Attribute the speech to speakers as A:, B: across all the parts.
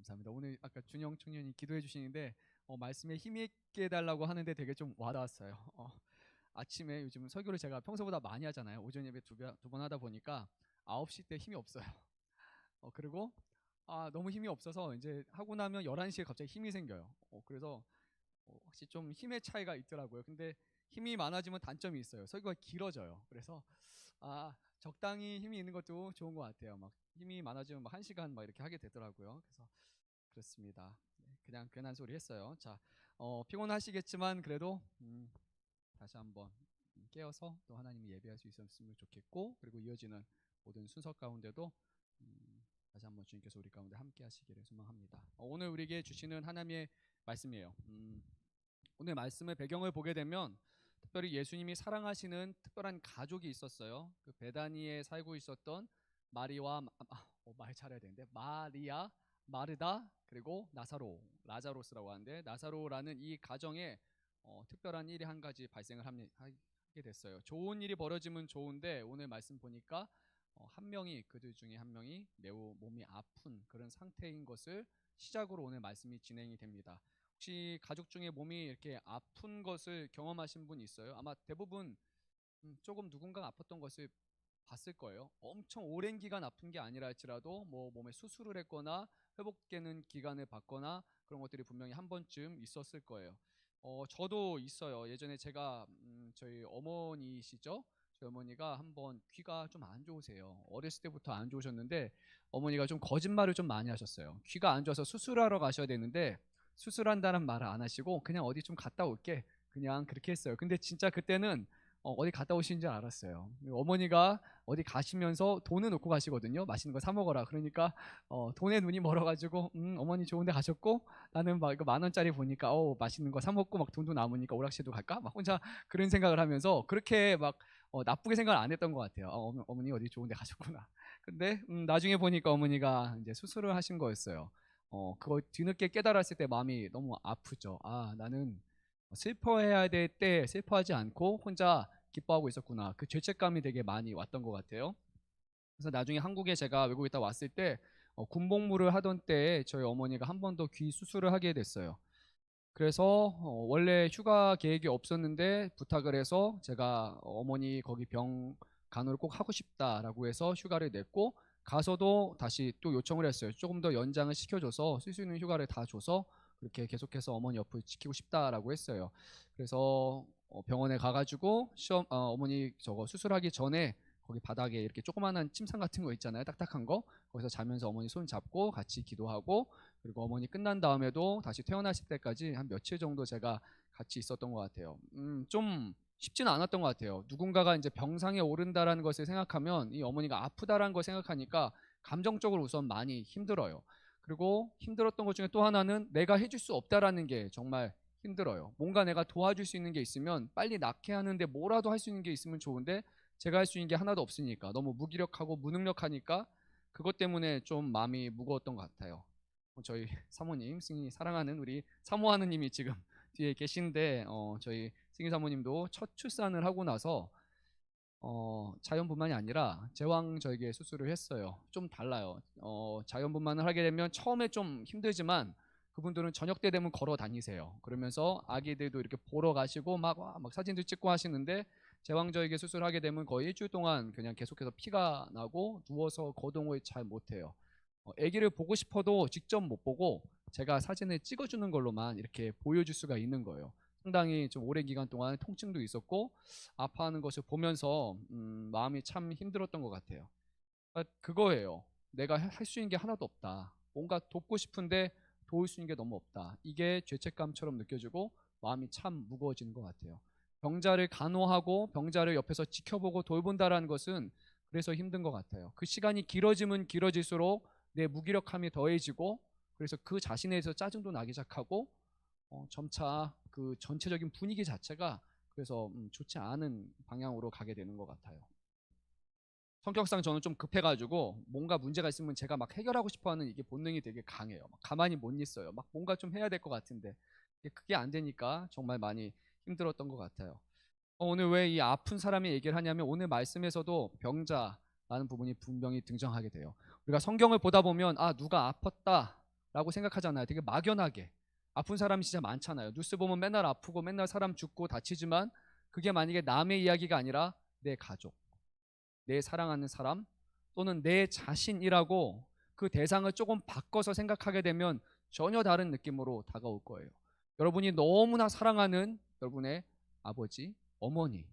A: 감사합니다. 오늘 아까 준영 청년이 기도해 주시는데 말씀에 힘 있게 해달라고 하는데 되게 좀 와닿았어요. 아침에 요즘 설교를 제가 평소보다 많이 하잖아요. 오전 예배 두 번 하다 보니까 9시 때 힘이 없어요. 그리고 너무 힘이 없어서 이제 하고 나면 11시에 갑자기 힘이 생겨요. 그래서 혹시 좀 힘의 차이가 있더라고요. 근데 힘이 많아지면 단점이 있어요. 설교가 길어져요. 그래서 적당히 힘이 있는 것도 좋은 것 같아요. 막 힘이 많아지면 막 1시간 막 이렇게 하게 되더라고요. 그래서 그렇습니다. 네, 그냥 괜한 소리 했어요. 자, 피곤하시겠지만 그래도 다시 한번 깨어서 또 하나님을 예배할 수 있었으면 좋겠고, 그리고 이어지는 모든 순서 가운데도 다시 한번 주님께서 우리 가운데 함께 하시기를 소망합니다. 오늘 우리에게 주시는 하나님의 말씀이에요. 오늘 말씀의 배경을 보게 되면 특별히 예수님이 사랑하시는 특별한 가족이 있었어요. 그 베다니에 살고 있었던 마리와 말 잘해야 되는데 마리아, 마르다, 그리고 라자로스라고 하는데, 나사로라는 이 가정에 특별한 일이 한 가지 발생을 하게 됐어요. 좋은 일이 벌어지면 좋은데 오늘 말씀 보니까 한 명이, 그들 중에 한 명이 매우 몸이 아픈 그런 상태인 것을 시작으로 오늘 말씀이 진행이 됩니다. 혹시 가족 중에 몸이 이렇게 아픈 것을 경험하신 분 있어요? 아마 대부분 조금 누군가 아팠던 것을 봤을 거예요. 엄청 오랜 기간 아픈 게 아니라 할지라도 뭐 몸에 수술을 했거나 회복되는 기간을 받거나 그런 것들이 분명히 한 번쯤 있었을 거예요. 저도 있어요. 예전에 제가 저희 어머니시죠? 저희 어머니가 한번 귀가 좀 안 좋으세요. 어렸을 때부터 안 좋으셨는데 어머니가 좀 거짓말을 좀 많이 하셨어요. 귀가 안 좋아서 수술하러 가셔야 되는데 수술한다는 말을 안 하시고 그냥 어디 좀 갔다 올게, 그냥 그렇게 했어요. 근데 진짜 그때는 어디 갔다 오신 줄 알았어요. 어머니가 어디 가시면서 돈을 놓고 가시거든요. 맛있는 거 사 먹어라. 그러니까 돈에 눈이 멀어가지고 어머니 좋은데 가셨고, 나는 막 이거 10,000원짜리 보니까 맛있는 거 사 먹고 막 돈도 남으니까 오락실도 갈까? 막 혼자 그런 생각을 하면서 그렇게 막 나쁘게 생각을 안 했던 것 같아요. 어머니 어디 좋은데 가셨구나. 근데 나중에 보니까 어머니가 이제 수술을 하신 거였어요. 그거 뒤늦게 깨달았을 때 마음이 너무 아프죠. 나는 슬퍼해야 될 때 슬퍼하지 않고 혼자 기뻐하고 있었구나. 그 죄책감이 되게 많이 왔던 것 같아요. 그래서 나중에 한국에 제가 외국에 있다 왔을 때 군복무를 하던 때에 저희 어머니가 한 번 더 귀 수술을 하게 됐어요. 그래서 원래 휴가 계획이 없었는데 부탁을 해서 제가 어머니 거기 병 간호를 꼭 하고 싶다라고 해서 휴가를 냈고, 가서도 다시 또 요청을 했어요. 조금 더 연장을 시켜줘서 쓸 수 있는 휴가를 다 줘서 그렇게 계속해서 어머니 옆을 지키고 싶다라고 했어요. 그래서 병원에 가가지고 어머니 저거 수술하기 전에 거기 바닥에 이렇게 조그마한 침상 같은 거 있잖아요. 딱딱한 거. 거기서 자면서 어머니 손 잡고 같이 기도하고, 그리고 어머니 끝난 다음에도 다시 퇴원하실 때까지 한 며칠 정도 제가 같이 있었던 것 같아요. 좀 쉽지는 않았던 것 같아요. 누군가가 이제 병상에 오른다라는 것을 생각하면, 이 어머니가 아프다라는 걸 생각하니까 감정적으로 우선 많이 힘들어요. 그리고 힘들었던 것 중에 또 하나는 내가 해줄 수 없다라는 게 정말 힘들어요. 뭔가 내가 도와줄 수 있는 게 있으면 빨리 낫게 하는데 뭐라도 할 수 있는 게 있으면 좋은데 제가 할 수 있는 게 하나도 없으니까, 너무 무기력하고 무능력하니까 그것 때문에 좀 마음이 무거웠던 것 같아요. 저희 사모님, 승희 사랑하는 우리 사모하느님이 지금 뒤에 계신데 저희 승희 사모님도 첫 출산을 하고 나서 자연분만이 아니라 제왕절개 수술을 했어요. 좀 달라요. 자연분만을 하게 되면 처음에 좀 힘들지만 그분들은 저녁 때 되면 걸어 다니세요. 그러면서 아기들도 이렇게 보러 가시고 막 사진도 찍고 하시는데, 제왕절개 수술하게 되면 거의 일주일 동안 그냥 계속해서 피가 나고 누워서 거동을 잘 못해요. 아기를 보고 싶어도 직접 못 보고 제가 사진을 찍어주는 걸로만 이렇게 보여줄 수가 있는 거예요. 상당히 좀 오랜 기간 동안 통증도 있었고 아파하는 것을 보면서 마음이 참 힘들었던 것 같아요. 그거예요. 내가 할 수 있는 게 하나도 없다. 뭔가 돕고 싶은데 도울 수 있는 게 너무 없다. 이게 죄책감처럼 느껴지고 마음이 참 무거워지는 것 같아요. 병자를 간호하고 병자를 옆에서 지켜보고 돌본다라는 것은 그래서 힘든 것 같아요. 그 시간이 길어지면 길어질수록 내 무기력함이 더해지고, 그래서 그 자신에 대해서 짜증도 나기 시작하고 점차 그 전체적인 분위기 자체가 그래서 좋지 않은 방향으로 가게 되는 것 같아요. 성격상 저는 좀 급해가지고 뭔가 문제가 있으면 제가 막 해결하고 싶어하는 이게 본능이 되게 강해요. 막 가만히 못 있어요. 막 뭔가 좀 해야 될 것 같은데 그게 안 되니까 정말 많이 힘들었던 것 같아요. 오늘 왜 이 아픈 사람의 얘기를 하냐면, 오늘 말씀에서도 병자라는 부분이 분명히 등장하게 돼요. 우리가 성경을 보다 보면 누가 아팠다 라고 생각하잖아요. 되게 막연하게. 아픈 사람이 진짜 많잖아요. 뉴스 보면 맨날 아프고 맨날 사람 죽고 다치지만 그게 만약에 남의 이야기가 아니라 내 가족, 내 사랑하는 사람 또는 내 자신이라고 그 대상을 조금 바꿔서 생각하게 되면 전혀 다른 느낌으로 다가올 거예요. 여러분이 너무나 사랑하는 여러분의 아버지, 어머니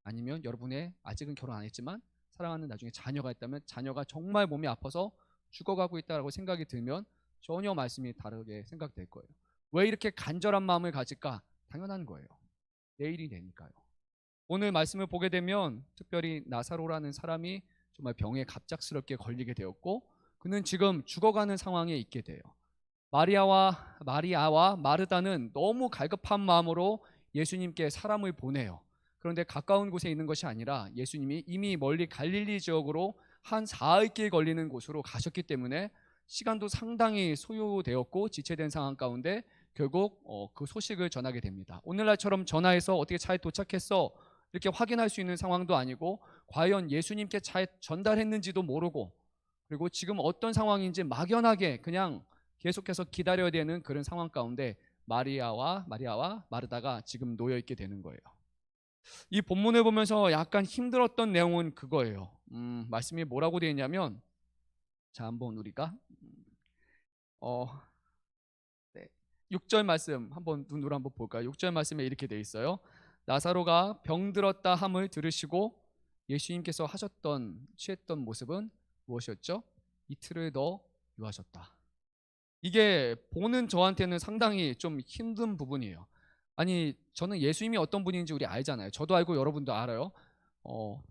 A: 아니면 여러분의 아직은 결혼 안 했지만 사랑하는 나중에 자녀가 있다면 자녀가 정말 몸이 아파서 죽어가고 있다고 생각이 들면 전혀 말씀이 다르게 생각될 거예요. 왜 이렇게 간절한 마음을 가질까? 당연한 거예요. 내일이 되니까요. 오늘 말씀을 보게 되면 특별히 나사로라는 사람이 정말 병에 갑작스럽게 걸리게 되었고 그는 지금 죽어가는 상황에 있게 돼요. 마리아와 마르다는 너무 갈급한 마음으로 예수님께 사람을 보내요. 그런데 가까운 곳에 있는 것이 아니라 예수님이 이미 멀리 갈릴리 지역으로 한 사흘길 걸리는 곳으로 가셨기 때문에 시간도 상당히 소요되었고 지체된 상황 가운데 결국 그 소식을 전하게 됩니다. 오늘날처럼 전화해서 어떻게 잘 도착했어? 이렇게 확인할 수 있는 상황도 아니고 과연 예수님께 잘 전달했는지도 모르고 그리고 지금 어떤 상황인지 막연하게 그냥 계속해서 기다려야 되는 그런 상황 가운데 마리아와 마르다가 지금 놓여 있게 되는 거예요. 이 본문을 보면서 약간 힘들었던 내용은 그거예요. 말씀이 뭐라고 되어 있냐면 자 한번 우리가 6절 말씀 한번 눈으로 한번 볼까요? 6절 말씀에 이렇게 되어 있어요. 나사로가 병들었다 함을 들으시고 예수님께서 취했던 모습은 무엇이었죠? 이틀을 더 유하셨다. 이게 보는 저한테는 상당히 좀 힘든 부분이에요. 아니 저는 예수님이 어떤 분인지 우리 알잖아요. 저도 알고 여러분도 알아요.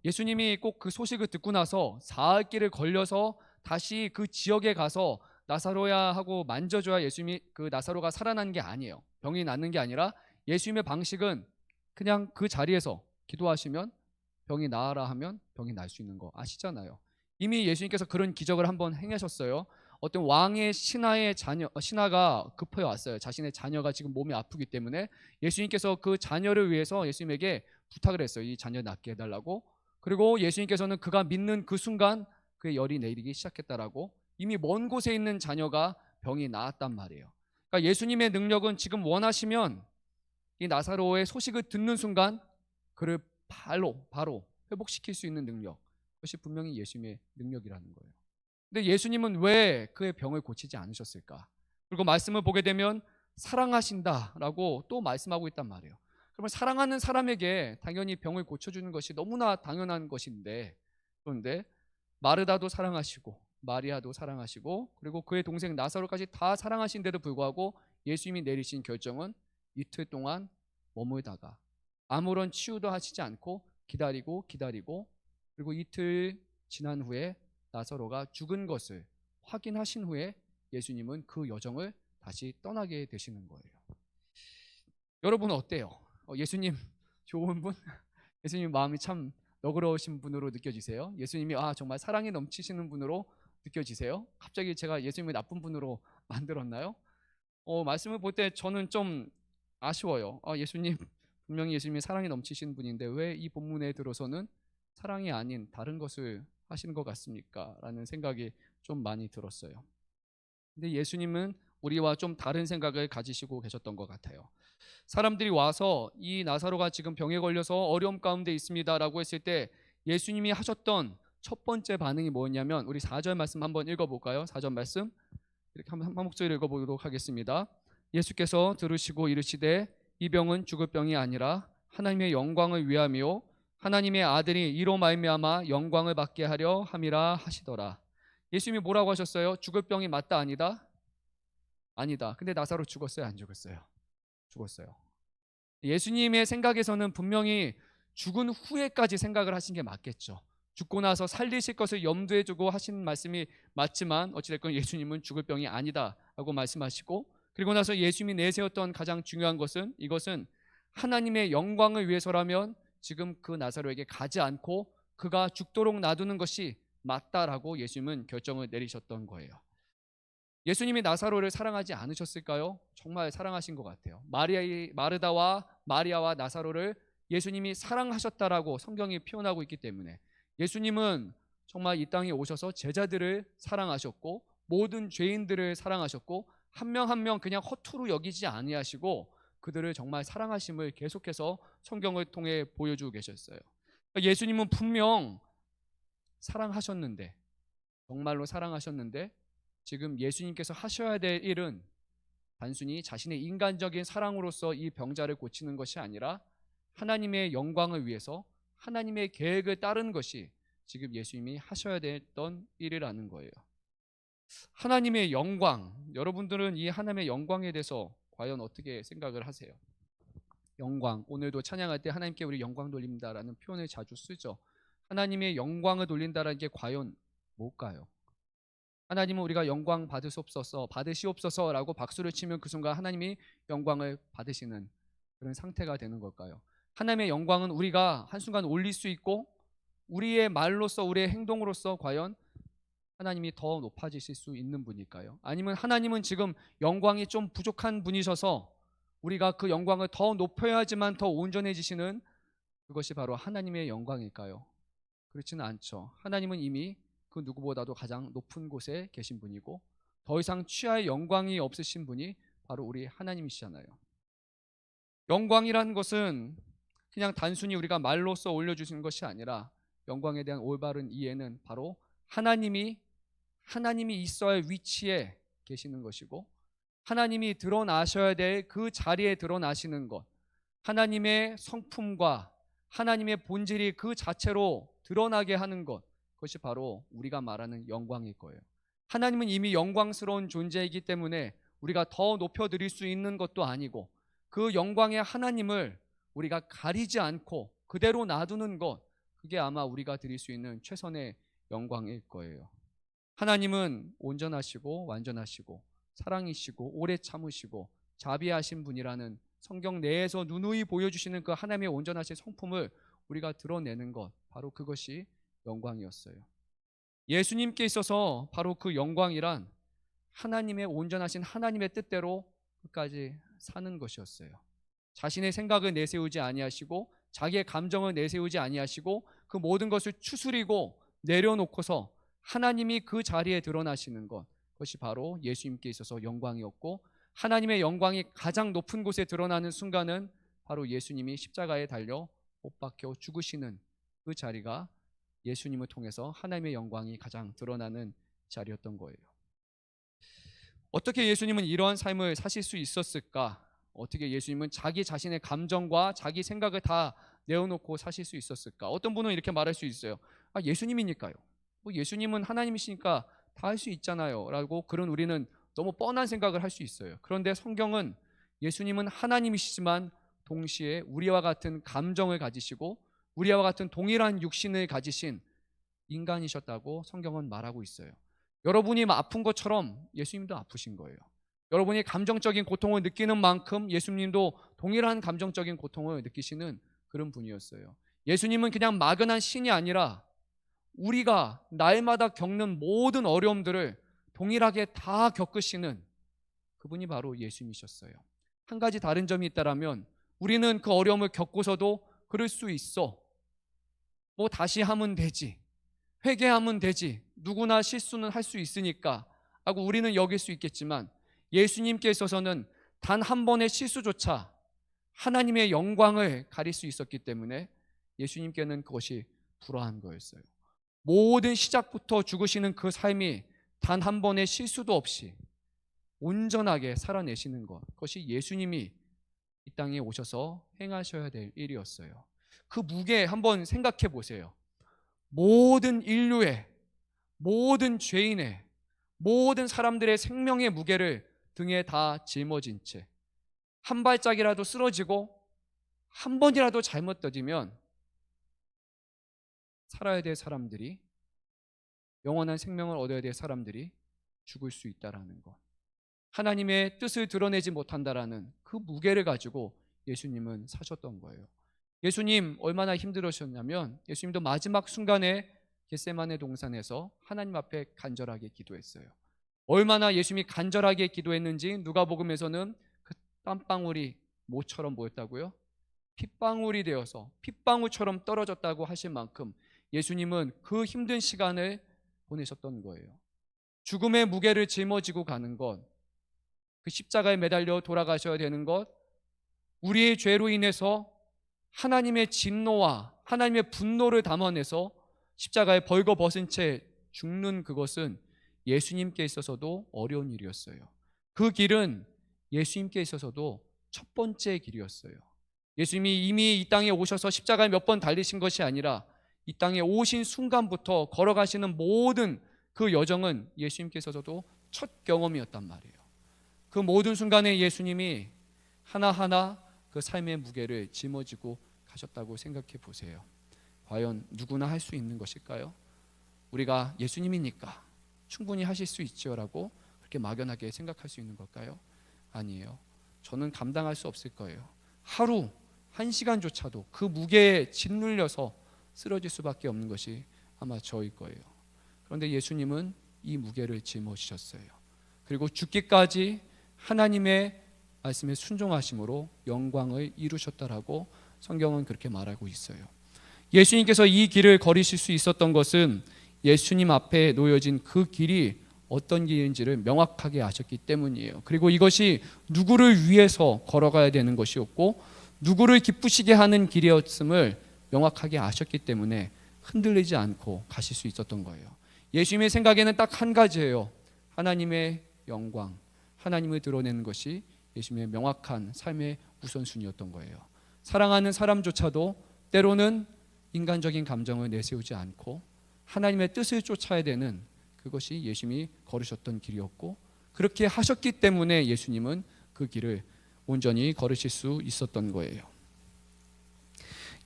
A: 예수님이 꼭 그 소식을 듣고 나서 사흘길을 걸려서 다시 그 지역에 가서 나사로야 하고 만져줘야 예수님이 그 나사로가 살아난 게 아니에요. 병이 낫는 게 아니라 예수님의 방식은 그냥 그 자리에서 기도하시면 병이 나아라 하면 병이 날 수 있는 거 아시잖아요. 이미 예수님께서 그런 기적을 한번 행하셨어요. 어떤 왕의 신하가 급해 왔어요. 자신의 자녀가 지금 몸이 아프기 때문에 예수님께서 그 자녀를 위해서 예수님에게 부탁을 했어요. 이 자녀 낫게 해달라고. 그리고 예수님께서는 그가 믿는 그 순간 그의 열이 내리기 시작했다라고. 이미 먼 곳에 있는 자녀가 병이 나았단 말이에요. 그러니까 예수님의 능력은 지금 원하시면 이 나사로의 소식을 듣는 순간 그를 바로 회복시킬 수 있는 능력, 그것이 분명히 예수님의 능력이라는 거예요. 근데 예수님은 왜 그의 병을 고치지 않으셨을까? 그리고 말씀을 보게 되면 사랑하신다라고 또 말씀하고 있단 말이에요. 그러면 사랑하는 사람에게 당연히 병을 고쳐주는 것이 너무나 당연한 것인데, 그런데 마르다도 사랑하시고 마리아도 사랑하시고 그리고 그의 동생 나사로까지 다 사랑하신데도 불구하고 예수님이 내리신 결정은 이틀 동안 머물다가 아무런 치유도 하시지 않고 기다리고 그리고 이틀 지난 후에 나사로가 죽은 것을 확인하신 후에 예수님은 그 여정을 다시 떠나게 되시는 거예요. 여러분은 어때요? 예수님 좋은 분? 예수님 마음이 참 너그러우신 분으로 느껴지세요? 예수님이 정말 사랑이 넘치시는 분으로 느껴지세요? 갑자기 제가 예수님을 나쁜 분으로 만들었나요? 말씀을 볼 때 저는 좀 아쉬워요. 예수님 분명히 예수님이 사랑이 넘치신 분인데 왜 이 본문에 들어서는 사랑이 아닌 다른 것을 하시는 것 같습니까? 라는 생각이 좀 많이 들었어요. 근데 예수님은 우리와 좀 다른 생각을 가지시고 계셨던 것 같아요. 사람들이 와서 이 나사로가 지금 병에 걸려서 어려움 가운데 있습니다라고 했을 때 예수님이 하셨던 첫 번째 반응이 뭐였냐면 우리 4절 말씀 한번 읽어볼까요? 4절 말씀 이렇게 한 목소리 읽어보도록 하겠습니다. 예수께서 들으시고 이르시되 이 병은 죽을 병이 아니라 하나님의 영광을 위함이요 하나님의 아들이 이로 말미암아 영광을 받게 하려 함이라 하시더라. 예수님이 뭐라고 하셨어요? 죽을 병이 맞다 아니다? 아니다. 근데 나사로 죽었어요? 안 죽었어요? 죽었어요. 예수님의 생각에서는 분명히 죽은 후에까지 생각을 하신 게 맞겠죠. 죽고 나서 살리실 것을 염두에 두고 하신 말씀이 맞지만 어찌됐건 예수님은 죽을 병이 아니다 라고 말씀하시고 그리고 나서 예수님이 내세웠던 가장 중요한 것은 이것은 하나님의 영광을 위해서라면 지금 그 나사로에게 가지 않고 그가 죽도록 놔두는 것이 맞다라고 예수님은 결정을 내리셨던 거예요. 예수님이 나사로를 사랑하지 않으셨을까요? 정말 사랑하신 것 같아요. 마르다와 마리아와 나사로를 예수님이 사랑하셨다라고 성경이 표현하고 있기 때문에 예수님은 정말 이 땅에 오셔서 제자들을 사랑하셨고 모든 죄인들을 사랑하셨고 한 명 한 명 그냥 허투루 여기지 아니하시고 그들을 정말 사랑하심을 계속해서 성경을 통해 보여주고 계셨어요. 예수님은 분명 사랑하셨는데, 정말로 사랑하셨는데, 지금 예수님께서 하셔야 될 일은 단순히 자신의 인간적인 사랑으로서 이 병자를 고치는 것이 아니라 하나님의 영광을 위해서 하나님의 계획을 따르는 것이 지금 예수님이 하셔야 됐던 일이라는 거예요. 하나님의 영광, 여러분들은 이 하나님의 영광에 대해서 과연 어떻게 생각을 하세요? 영광, 오늘도 찬양할 때 하나님께 우리 영광 돌립니다라는 표현을 자주 쓰죠. 하나님의 영광을 돌린다라는 게 과연 뭘까요? 하나님은 우리가 영광 받으시옵소서라고 박수를 치면 그 순간 하나님이 영광을 받으시는 그런 상태가 되는 걸까요? 하나님의 영광은 우리가 한순간 올릴 수 있고 우리의 말로써 우리의 행동으로써 과연 하나님이 더 높아지실 수 있는 분일까요? 아니면 하나님은 지금 영광이 좀 부족한 분이셔서 우리가 그 영광을 더 높여야지만 더 온전해지시는 그것이 바로 하나님의 영광일까요? 그렇지는 않죠. 하나님은 이미 그 누구보다도 가장 높은 곳에 계신 분이고 더 이상 취할 영광이 없으신 분이 바로 우리 하나님이시잖아요. 영광이라는 것은 그냥 단순히 우리가 말로써 올려주시는 것이 아니라 영광에 대한 올바른 이해는 바로 하나님이 있어야 할 위치에 계시는 것이고 하나님이 드러나셔야 될 그 자리에 드러나시는 것, 하나님의 성품과 하나님의 본질이 그 자체로 드러나게 하는 것, 그것이 바로 우리가 말하는 영광일 거예요. 하나님은 이미 영광스러운 존재이기 때문에 우리가 더 높여드릴 수 있는 것도 아니고 그 영광의 하나님을 우리가 가리지 않고 그대로 놔두는 것, 그게 아마 우리가 드릴 수 있는 최선의 영광일 거예요. 하나님은 온전하시고 완전하시고 사랑이시고 오래 참으시고 자비하신 분이라는 성경 내에서 누누이 보여주시는 그 하나님의 온전하신 성품을 우리가 드러내는 것, 바로 그것이 영광이었어요. 예수님께 있어서 바로 그 영광이란 하나님의 온전하신 하나님의 뜻대로 끝까지 사는 것이었어요. 자신의 생각을 내세우지 아니하시고 자기의 감정을 내세우지 아니하시고 그 모든 것을 추스리고 내려놓고서 하나님이 그 자리에 드러나시는 것, 그것이 바로 예수님께 있어서 영광이었고 하나님의 영광이 가장 높은 곳에 드러나는 순간은 바로 예수님이 십자가에 달려 못 박혀 죽으시는 그 자리가 예수님을 통해서 하나님의 영광이 가장 드러나는 자리였던 거예요. 어떻게 예수님은 이러한 삶을 사실 수 있었을까? 어떻게 예수님은 자기 자신의 감정과 자기 생각을 다 내어놓고 사실 수 있었을까? 어떤 분은 이렇게 말할 수 있어요. 예수님이니까요. 예수님은 하나님이시니까 다 할 수 있잖아요 라고 그런 우리는 너무 뻔한 생각을 할 수 있어요. 그런데 성경은 예수님은 하나님이시지만 동시에 우리와 같은 감정을 가지시고 우리와 같은 동일한 육신을 가지신 인간이셨다고 성경은 말하고 있어요. 여러분이 아픈 것처럼 예수님도 아프신 거예요. 여러분이 감정적인 고통을 느끼는 만큼 예수님도 동일한 감정적인 고통을 느끼시는 그런 분이었어요. 예수님은 그냥 막연한 신이 아니라 우리가 날마다 겪는 모든 어려움들을 동일하게 다 겪으시는 그분이 바로 예수님이셨어요. 한 가지 다른 점이 있다면 우리는 그 어려움을 겪고서도 그럴 수 있어, 다시 하면 되지, 회개하면 되지, 누구나 실수는 할 수 있으니까 하고 우리는 여길 수 있겠지만 예수님께 있어서는 단 한 번의 실수조차 하나님의 영광을 가릴 수 있었기 때문에 예수님께는 그것이 불화한 거였어요. 모든 시작부터 죽으시는 그 삶이 단 한 번의 실수도 없이 온전하게 살아내시는 것, 그것이 예수님이 이 땅에 오셔서 행하셔야 될 일이었어요. 그 무게 한번 생각해 보세요. 모든 인류의, 모든 죄인의, 모든 사람들의 생명의 무게를 등에 다 짊어진 채 한 발짝이라도 쓰러지고 한 번이라도 잘못 떠지면 살아야 될 사람들이, 영원한 생명을 얻어야 될 사람들이 죽을 수 있다라는 것, 하나님의 뜻을 드러내지 못한다라는 그 무게를 가지고 예수님은 사셨던 거예요. 예수님 얼마나 힘들으셨냐면 예수님도 마지막 순간에 겟세마네 동산에서 하나님 앞에 간절하게 기도했어요. 얼마나 예수님이 간절하게 기도했는지 누가복음에서는 그 땀방울이 모처럼 뭐였다고요? 핏방울이 되어서 핏방울처럼 떨어졌다고 하실 만큼 예수님은 그 힘든 시간을 보내셨던 거예요. 죽음의 무게를 짊어지고 가는 것, 그 십자가에 매달려 돌아가셔야 되는 것, 우리의 죄로 인해서 하나님의 진노와 하나님의 분노를 담아내서 십자가에 벌거벗은 채 죽는 그것은 예수님께 있어서도 어려운 일이었어요. 그 길은 예수님께 있어서도 첫 번째 길이었어요. 예수님이 이미 이 땅에 오셔서 십자가에 몇 번 달리신 것이 아니라 이 땅에 오신 순간부터 걸어가시는 모든 그 여정은 예수님께서도 첫 경험이었단 말이에요. 그 모든 순간에 예수님이 하나하나 그 삶의 무게를 짊어지고 가셨다고 생각해 보세요. 과연 누구나 할 수 있는 것일까요? 우리가 예수님이니까 충분히 하실 수 있죠라고 그렇게 막연하게 생각할 수 있는 걸까요? 아니에요. 저는 감당할 수 없을 거예요. 하루 1시간조차도 그 무게에 짓눌려서 쓰러질 수밖에 없는 것이 아마 저일 거예요. 그런데 예수님은 이 무게를 짊어지셨어요. 그리고 죽기까지 하나님의 말씀에 순종하심으로 영광을 이루셨다라고 성경은 그렇게 말하고 있어요. 예수님께서 이 길을 걸으실 수 있었던 것은 예수님 앞에 놓여진 그 길이 어떤 길인지를 명확하게 아셨기 때문이에요. 그리고 이것이 누구를 위해서 걸어가야 되는 것이었고 누구를 기쁘시게 하는 길이었음을 명확하게 아셨기 때문에 흔들리지 않고 가실 수 있었던 거예요. 예수님의 생각에는 딱 한 가지예요. 하나님의 영광, 하나님을 드러내는 것이 예수님의 명확한 삶의 우선순위였던 거예요. 사랑하는 사람조차도 때로는 인간적인 감정을 내세우지 않고 하나님의 뜻을 쫓아야 되는 그것이 예수님이 걸으셨던 길이었고 그렇게 하셨기 때문에 예수님은 그 길을 온전히 걸으실 수 있었던 거예요.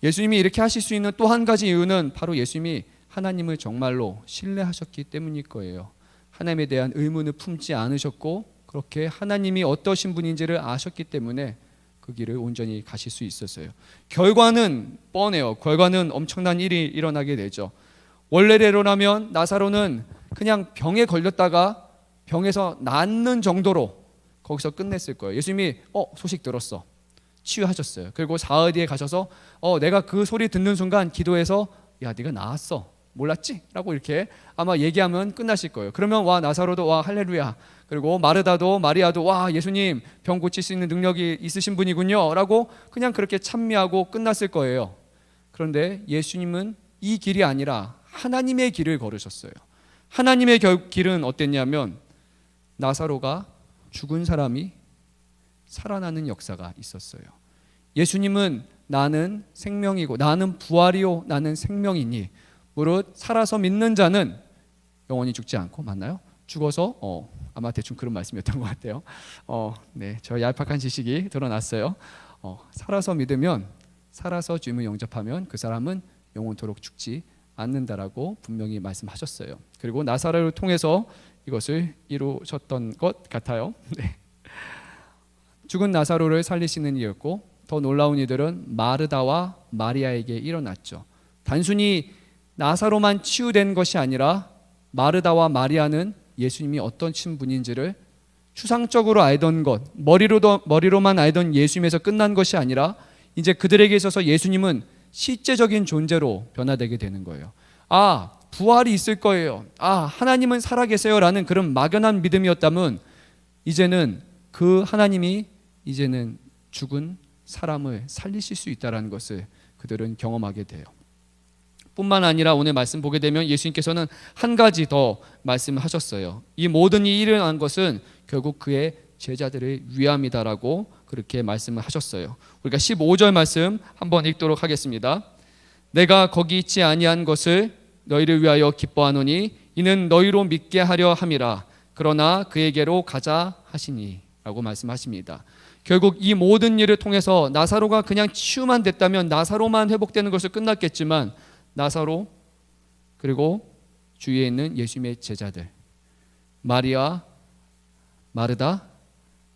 A: 예수님이 이렇게 하실 수 있는 또 한 가지 이유는 바로 예수님이 하나님을 정말로 신뢰하셨기 때문일 거예요. 하나님에 대한 의문을 품지 않으셨고 그렇게 하나님이 어떠신 분인지를 아셨기 때문에 그 길을 온전히 가실 수 있었어요. 결과는 뻔해요. 결과는 엄청난 일이 일어나게 되죠. 원래대로라면 나사로는 그냥 병에 걸렸다가 병에서 낫는 정도로 거기서 끝냈을 거예요. 예수님이 소식 들었어. 치유하셨어요. 그리고 사흘 뒤에 가셔서 내가 그 소리 듣는 순간 기도해서 야 네가 나았어. 몰랐지? 라고 이렇게 아마 얘기하면 끝나실 거예요. 그러면 와 나사로도 와 할렐루야. 그리고 마르다도 마리아도 와 예수님 병 고칠 수 있는 능력이 있으신 분이군요 라고 그냥 그렇게 찬미하고 끝났을 거예요. 그런데 예수님은 이 길이 아니라 하나님의 길을 걸으셨어요. 하나님의 길은 어땠냐면 나사로가 죽은 사람이 살아나는 역사가 있었어요. 예수님은 나는 생명이고 나는 부활이요 나는 생명이니 무릇 살아서 믿는 자는 영원히 죽지 않고 맞나요? 죽어서 아마 대충 그런 말씀이었던 것 같아요. 네, 저 얄팍한 지식이 드러났어요. 살아서 믿으면 살아서 주님을 영접하면 그 사람은 영원토록 죽지 않는다라고 분명히 말씀하셨어요. 그리고 나사로를 통해서 이것을 이루셨던 것 같아요. 네. 죽은 나사로를 살리시는 이였고 더 놀라운 이들은 마르다와 마리아에게 일어났죠. 단순히 나사로만 치유된 것이 아니라 마르다와 마리아는 예수님이 어떤 분인지를 추상적으로 알던 것, 머리로만 알던 예수님에서 끝난 것이 아니라 이제 그들에게 있어서 예수님은 실제적인 존재로 변화되게 되는 거예요. 부활이 있을 거예요. 하나님은 살아계세요라는 그런 막연한 믿음이었다면 이제는 그 하나님이 이제는 죽은 사람을 살리실 수 있다는 것을 그들은 경험하게 돼요. 뿐만 아니라 오늘 말씀 보게 되면 예수님께서는 한 가지 더 말씀하셨어요. 이 모든 일이 일어난 것은 결국 그의 제자들을 위함이다라고 그렇게 말씀을 하셨어요. 우리가 15절 말씀 한번 읽도록 하겠습니다. 내가 거기 있지 아니한 것을 너희를 위하여 기뻐하노니 이는 너희로 믿게 하려 함이라. 그러나 그에게로 가자 하시니 라고 말씀하십니다. 결국 이 모든 일을 통해서 나사로가 그냥 치유만 됐다면 나사로만 회복되는 것을 끝났겠지만 나사로 그리고 주위에 있는 예수님의 제자들 마리아, 마르다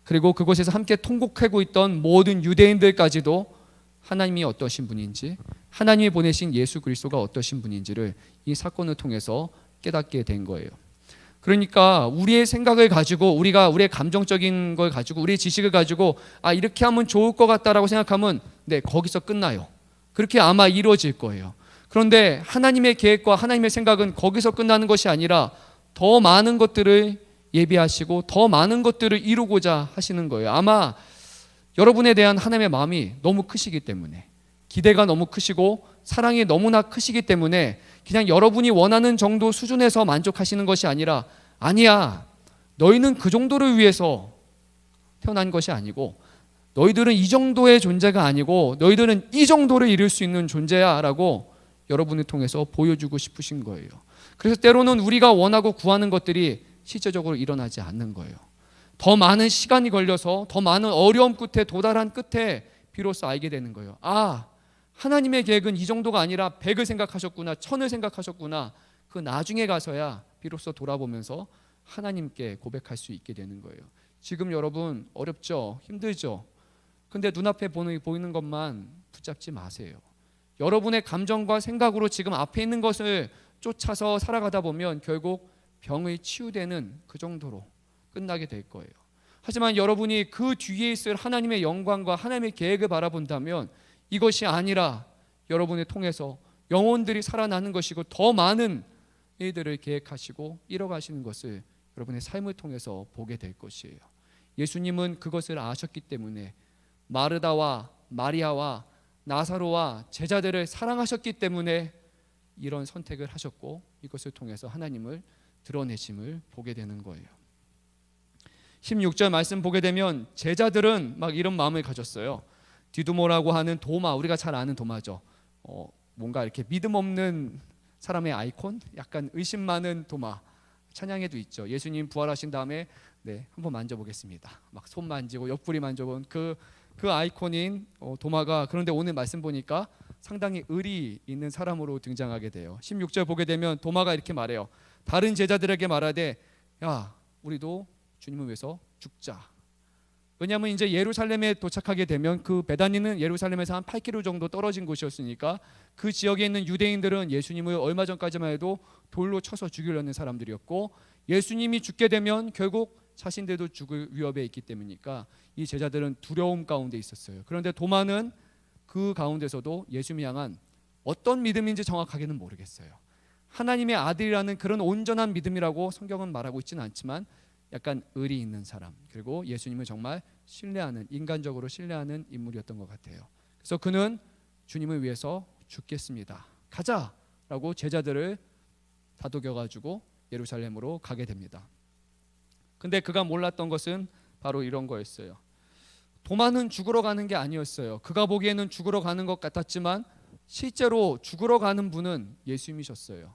A: 그리고 그곳에서 함께 통곡하고 있던 모든 유대인들까지도 하나님이 어떠신 분인지 하나님이 보내신 예수 그리스도가 어떠신 분인지를 이 사건을 통해서 깨닫게 된 거예요. 그러니까 우리의 생각을 가지고 우리가 우리의 감정적인 걸 가지고 우리의 지식을 가지고 이렇게 하면 좋을 것 같다라고 생각하면 거기서 끝나요. 그렇게 아마 이루어질 거예요. 그런데 하나님의 계획과 하나님의 생각은 거기서 끝나는 것이 아니라 더 많은 것들을 예비하시고 더 많은 것들을 이루고자 하시는 거예요. 아마 여러분에 대한 하나님의 마음이 너무 크시기 때문에, 기대가 너무 크시고 사랑이 너무나 크시기 때문에 그냥 여러분이 원하는 정도 수준에서 만족하시는 것이 아니라, 아니야, 너희는 그 정도를 위해서 태어난 것이 아니고, 너희들은 이 정도의 존재가 아니고 너희들은 이 정도를 이룰 수 있는 존재야 라고 여러분을 통해서 보여주고 싶으신 거예요. 그래서 때로는 우리가 원하고 구하는 것들이 실제적으로 일어나지 않는 거예요. 더 많은 시간이 걸려서 더 많은 어려움 끝에, 도달한 끝에 비로소 알게 되는 거예요. 아, 하나님의 계획은 이 정도가 아니라 100을 생각하셨구나, 1000을 생각하셨구나. 그 나중에 가서야 비로소 돌아보면서 하나님께 고백할 수 있게 되는 거예요. 지금 여러분 어렵죠? 힘들죠? 근데 눈앞에 보이는 것만 붙잡지 마세요. 여러분의 감정과 생각으로 지금 앞에 있는 것을 쫓아서 살아가다 보면 결국 병의 치유되는 그 정도로 끝나게 될 거예요. 하지만 여러분이 그 뒤에 있을 하나님의 영광과 하나님의 계획을 바라본다면 이것이 아니라 여러분을 통해서 영혼들이 살아나는 것이고 더 많은 일들을 계획하시고 이뤄가시는 것을 여러분의 삶을 통해서 보게 될 것이에요. 예수님은 그것을 아셨기 때문에 마르다와 마리아와 나사로와 제자들을 사랑하셨기 때문에 이런 선택을 하셨고 이것을 통해서 하나님을 드러내심을 보게 되는 거예요. 16절 말씀 보게 되면 제자들은 막 이런 마음을 가졌어요. 디두모라고 하는 도마, 우리가 잘 아는 도마죠. 뭔가 이렇게 믿음 없는 사람의 아이콘, 약간 의심 많은 도마. 찬양에도 있죠. 예수님 부활하신 다음에 한번 만져보겠습니다. 막 손 만지고 옆구리 만져본 그 아이콘인 도마가, 그런데 오늘 말씀 보니까 상당히 의리 있는 사람으로 등장하게 돼요. 16절 보게 되면 도마가 이렇게 말해요. 다른 제자들에게 말하되, 야, 우리도 주님을 위해서 죽자. 왜냐하면 이제 예루살렘에 도착하게 되면 그 베다니는 예루살렘에서 한 8km 정도 떨어진 곳이었으니까 그 지역에 있는 유대인들은 예수님을 얼마 전까지만 해도 돌로 쳐서 죽이려는 사람들이었고, 예수님이 죽게 되면 결국 자신들도 죽을 위협에 있기 때문이니까 이 제자들은 두려움 가운데 있었어요. 그런데 도마는 그 가운데서도 예수님을 향한 어떤 믿음인지 정확하게는 모르겠어요. 하나님의 아들이라는 그런 온전한 믿음이라고 성경은 말하고 있지는 않지만 약간 의리 있는 사람, 그리고 예수님을 정말 신뢰하는, 인간적으로 신뢰하는 인물이었던 것 같아요. 그래서 그는 주님을 위해서 죽겠습니다, 가자라고 제자들을 다독여가지고 예루살렘으로 가게 됩니다. 근데 그가 몰랐던 것은 바로 이런 거였어요. 도마는 죽으러 가는 게 아니었어요. 그가 보기에는 죽으러 가는 것 같았지만 실제로 죽으러 가는 분은 예수님이셨어요.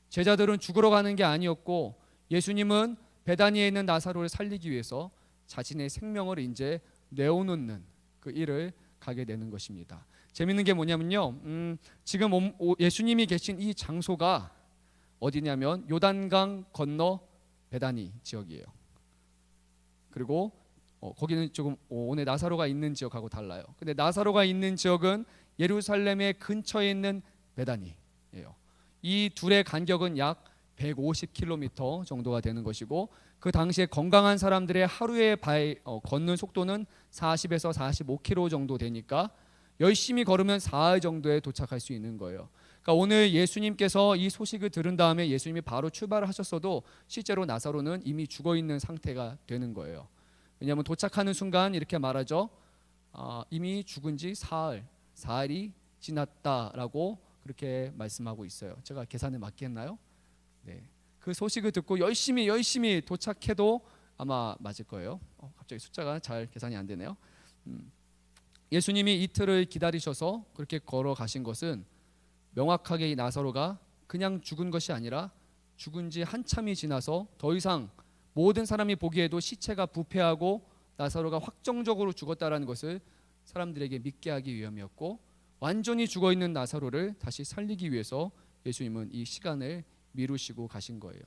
A: 제자들은 죽으러 가는 게 아니었고, 예수님은 베다니에 있는 나사로를 살리기 위해서 자신의 생명을 이제 내어놓는 그 일을 가게 되는 것입니다. 재밌는 게 뭐냐면요, 지금 예수님이 계신 이 장소가 어디냐면 요단강 건너 베다니 지역이에요. 그리고 거기는 조금 오늘 나사로가 있는 지역하고 달라요. 근데 나사로가 있는 지역은 예루살렘의 근처에 있는 베다니예요. 이 둘의 간격은 약 150km 정도가 되는 것이고, 그 당시에 건강한 사람들의 하루에 걷는 속도는 40에서 45km 정도 되니까 열심히 걸으면 4일 정도에 도착할 수 있는 거예요. 그러니까 오늘 예수님께서 이 소식을 들은 다음에 예수님이 바로 출발을 하셨어도 실제로 나사로는 이미 죽어 있는 상태가 되는 거예요. 왜냐하면 도착하는 순간 이렇게 말하죠. 이미 죽은 지 4일이 지났다라고 그렇게 말씀하고 있어요. 제가 계산에 맞겠나요? 네. 그 소식을 듣고 열심히 도착해도 아마 맞을 거예요. 갑자기 숫자가 잘 계산이 안 되네요. 예수님이 이틀을 기다리셔서 그렇게 걸어가신 것은 명확하게 이 나사로가 그냥 죽은 것이 아니라 죽은 지 한참이 지나서 더 이상 모든 사람이 보기에도 시체가 부패하고 나사로가 확정적으로 죽었다라는 것을 사람들에게 믿게 하기 위함이었고, 완전히 죽어있는 나사로를 다시 살리기 위해서 예수님은 이 시간을 미루시고 가신 거예요.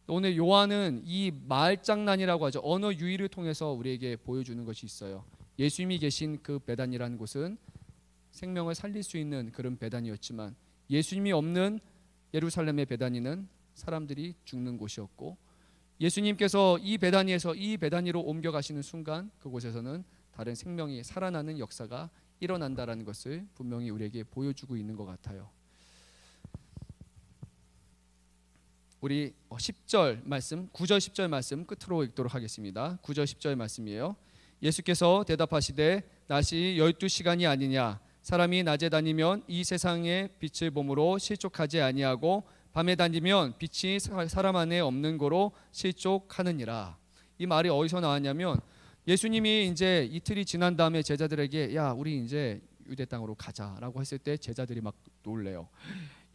A: 오늘 요한은 이 말장난이라고 하죠. 언어 유희를 통해서 우리에게 보여주는 것이 있어요. 예수님이 계신 그 베단이라는 곳은 생명을 살릴 수 있는 그런 베단이었지만, 예수님이 없는 예루살렘의 베단이는 사람들이 죽는 곳이었고, 예수님께서 이 베다니에서 이 베다니로 옮겨가시는 순간 그곳에서는 다른 생명이 살아나는 역사가 일어난다라는 것을 분명히 우리에게 보여주고 있는 것 같아요. 우리 10절 말씀, 9절 10절 말씀 끝으로 읽도록 하겠습니다. 9절 10절 말씀이에요. 예수께서 대답하시되 낮이 12시간이 아니냐 사람이 낮에 다니면 이 세상의 빛을 몸으로 실족하지 아니하고 밤에 다니면 빛이 사람 안에 없는 거로 실족하느니라. 이 말이 어디서 나왔냐면 예수님이 이제 이틀이 지난 다음에 제자들에게 야 우리 이제 유대 땅으로 가자라고 했을 때 제자들이 막 놀래요.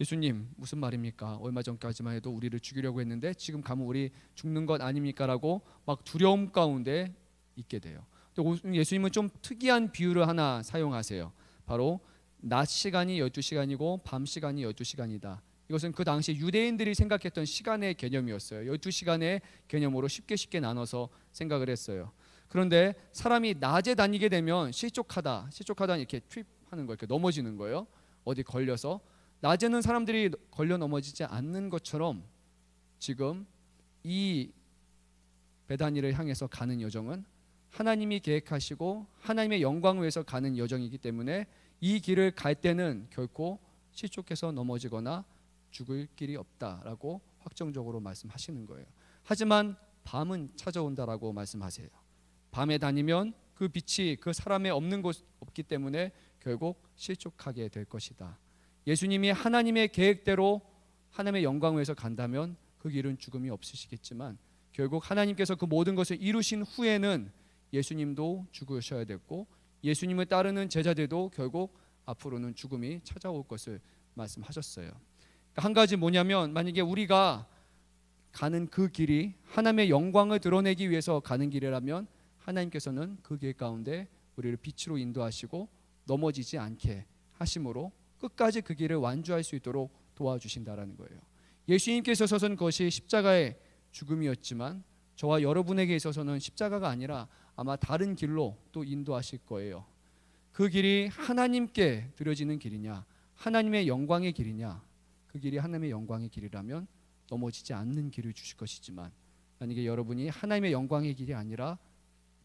A: 예수님 무슨 말입니까? 얼마 전까지만 해도 우리를 죽이려고 했는데 지금 가면 우리 죽는 것 아닙니까? 라고 막 두려움 가운데 있게 돼요. 또 예수님은 좀 특이한 비유를 하나 사용하세요. 바로 낮 시간이 12시간이고 밤 시간이 12시간이다. 이것은 그 당시 유대인들이 생각했던 시간의 개념이었어요. 12시간의 개념으로 쉽게 나눠서 생각을 했어요. 그런데 사람이 낮에 다니게 되면 실족하다 이렇게 트립하는 거, 이렇게 넘어지는 거예요. 어디 걸려서. 낮에는 사람들이 걸려 넘어지지 않는 것처럼 지금 이 베다니를 향해서 가는 여정은 하나님이 계획하시고 하나님의 영광을 위해서 가는 여정이기 때문에 이 길을 갈 때는 결코 실족해서 넘어지거나 죽을 길이 없다라고 확정적으로 말씀하시는 거예요. 하지만 밤은 찾아온다라고 말씀하세요. 밤에 다니면 그 빛이 그 사람에 없는 곳 없기 때문에 결국 실족하게 될 것이다. 예수님이 하나님의 계획대로 하나님의 영광을 위해서 간다면 그 길은 죽음이 없으시겠지만 결국 하나님께서 그 모든 것을 이루신 후에는 예수님도 죽으셔야 됐고 예수님을 따르는 제자들도 결국 앞으로는 죽음이 찾아올 것을 말씀하셨어요. 한 가지 뭐냐면 만약에 우리가 가는 그 길이 하나님의 영광을 드러내기 위해서 가는 길이라면 하나님께서는 그 길 가운데 우리를 빛으로 인도하시고 넘어지지 않게 하심으로 끝까지 그 길을 완주할 수 있도록 도와주신다라는 거예요. 예수님께서 서선 것이 십자가의 죽음이었지만 저와 여러분에게 있어서는 십자가가 아니라 아마 다른 길로 또 인도하실 거예요. 그 길이 하나님께 드려지는 길이냐 하나님의 영광의 길이냐, 그 길이 하나님의 영광의 길이라면 넘어지지 않는 길을 주실 것이지만 만약에 여러분이 하나님의 영광의 길이 아니라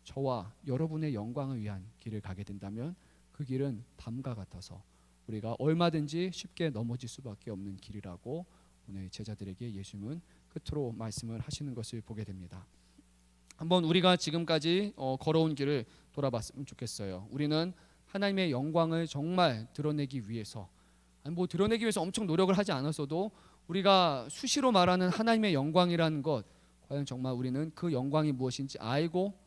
A: 저와 여러분의 영광을 위한 길을 가게 된다면 그 길은 밤과 같아서 우리가 얼마든지 쉽게 넘어질 수밖에 없는 길이라고 오늘 제자들에게 예수님은 끝으로 말씀을 하시는 것을 보게 됩니다. 한번 우리가 지금까지 걸어온 길을 돌아봤으면 좋겠어요. 우리는 하나님의 영광을 정말 드러내기 위해서 드러내기 위해서 엄청 노력을 하지 않았어도 우리가 수시로 말하는 하나님의 영광이라는 것, 과연 정말 우리는 그 영광이 무엇인지 알고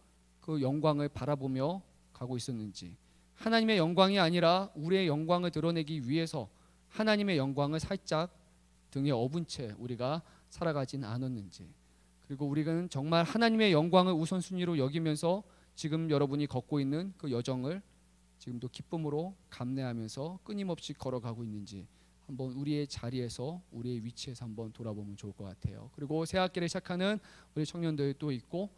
A: 그 영광을 바라보며 가고 있었는지, 하나님의 영광이 아니라 우리의 영광을 드러내기 위해서 하나님의 영광을 살짝 등에 업은 채 우리가 살아가진 않았는지, 그리고 우리는 정말 하나님의 영광을 우선순위로 여기면서 지금 여러분이 걷고 있는 그 여정을 지금도 기쁨으로 감내하면서 끊임없이 걸어가고 있는지 한번 우리의 자리에서 우리의 위치에서 한번 돌아보면 좋을 것 같아요. 그리고 새 학기를 시작하는 우리 청년들도 있고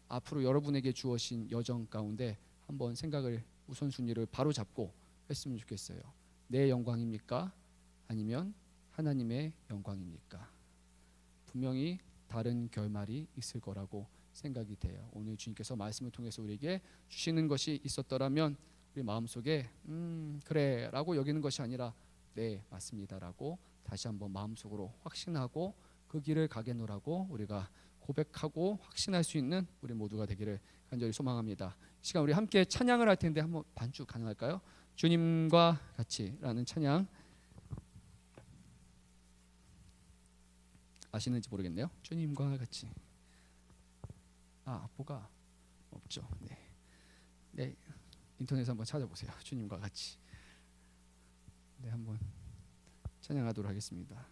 A: 앞으로 여러분에게 주어진 여정 가운데 한번 생각을 우선순위를 바로 잡고 했으면 좋겠어요. 내 영광입니까? 아니면 하나님의 영광입니까? 분명히 다른 결말이 있을 거라고 생각이 돼요. 오늘 주님께서 말씀을 통해서 우리에게 주시는 것이 있었더라면 우리 마음속에 그래 라고 여기는 것이 아니라 네 맞습니다 라고 다시 한번 마음속으로 확신하고 그 길을 가겠노라고 우리가 고백하고 확신할 수 있는 우리 모두가 되기를 간절히 소망합니다. 이 시간 우리 함께 찬양을 할 텐데 한번 반주 가능할까요? 주님과 같이라는 찬양 아시는지 모르겠네요. 주님과 같이. 뭐가 없죠. 네. 인터넷에 한번 찾아보세요. 주님과 같이. 네, 한번 찬양하도록 하겠습니다.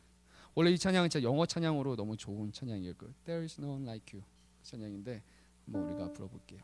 A: 원래 이 찬양은 진짜 영어 찬양으로 너무 좋은 찬양이에요. 그 There is no one like you 찬양인데 한번 우리가 불러볼게요.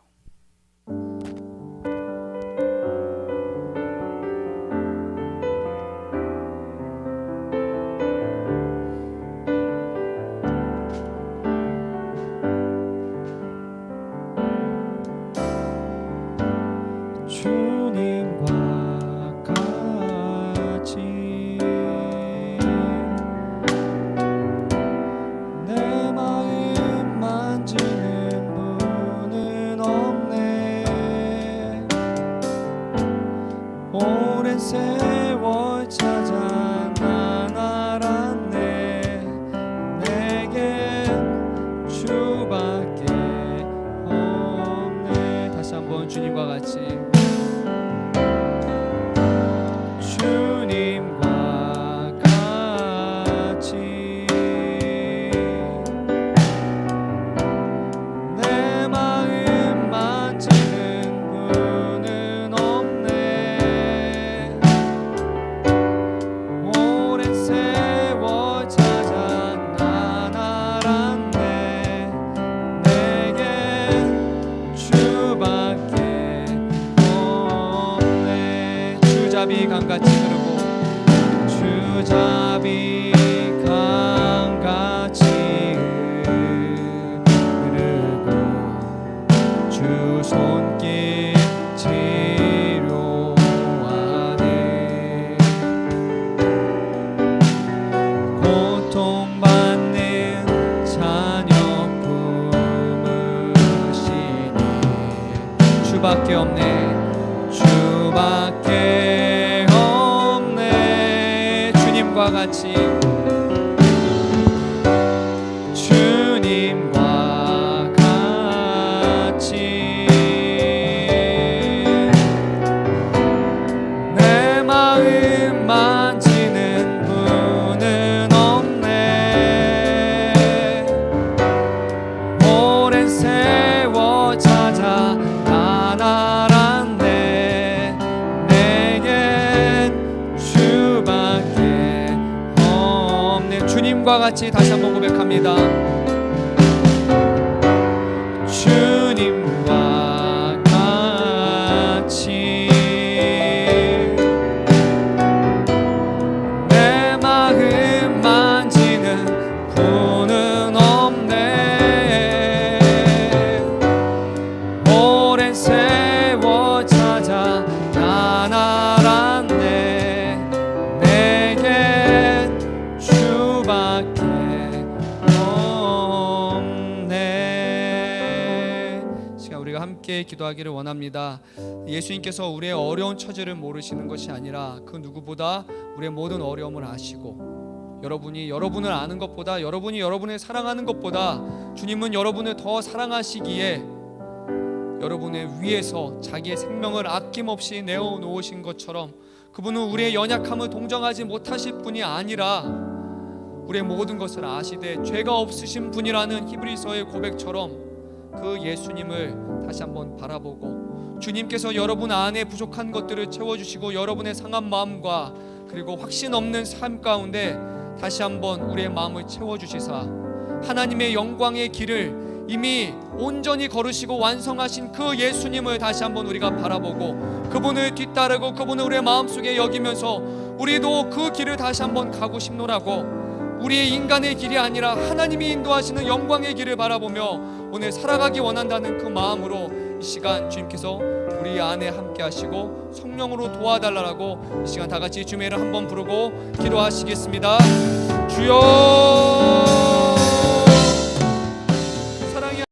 B: 세월 찾아 난 알았네. 내
A: 다시 한번 주님과 같이 주님과 같이 내 마음 만지는 분은 없네. 오랜 세월 찾아 난 알았네. 내겐 주밖에 없네. 주잡이 강같이 흐르고 주잡이 강같이 흐르고 주 손길 치료하네. 고통받는 자녀 품으시니 주밖에 없네. 주밖에 없네. 주님과 같이 주님과 같이 내 마음 만지는 분은 없네. 오랜 세월 찾아 난 알았네. 내겐 주밖에 없네. 주님과 같이 다시 한번 고백합니다. 주님과 같이 내 마음 만지는 분은 없네. 오랜 세월 찾아 난 알았네. 내겐 주밖에 없네. 시간 우리가 함께 기도하기를 원합니다. 예수님께서 우리의 어려운 처지를 모르시는 것이 아니라 그 누구보다 우리의 모든 어려움을 아시고 여러분이 여러분을 아는 것보다 여러분이 여러분을 사랑하는 것보다 주님은 여러분을 더 사랑하시기에 여러분의 위해서 자기의 생명을 아낌없이 내어놓으신 것처럼 그분은 우리의 연약함을 동정하지 못하실 분이 아니라 우리의 모든 것을 아시되 죄가 없으신 분이라는 히브리서의 고백처럼 그 예수님을 다시 한번 바라보고 주님께서 여러분 안에 부족한 것들을 채워주시고 여러분의 상한 마음과 그리고 확신 없는 삶 가운데 다시 한번 우리의 마음을 채워주시사 하나님의 영광의 길을 이미 온전히 걸으시고 완성하신 그 예수님을 다시 한번 우리가 바라보고 그분을 뒤따르고 그분을 우리의 마음속에 여기면서 우리도 그 길을 다시 한번 가고 싶노라고 우리의 인간의 길이 아니라 하나님이 인도하시는 영광의 길을 바라보며 오늘 살아가기 원한다는 그 마음으로 이 시간 주님께서 우리 안에 함께 하시고 성령으로 도와달라고 이 시간 다 같이 주님의 이름 한번 부르고 기도하시겠습니다. 주여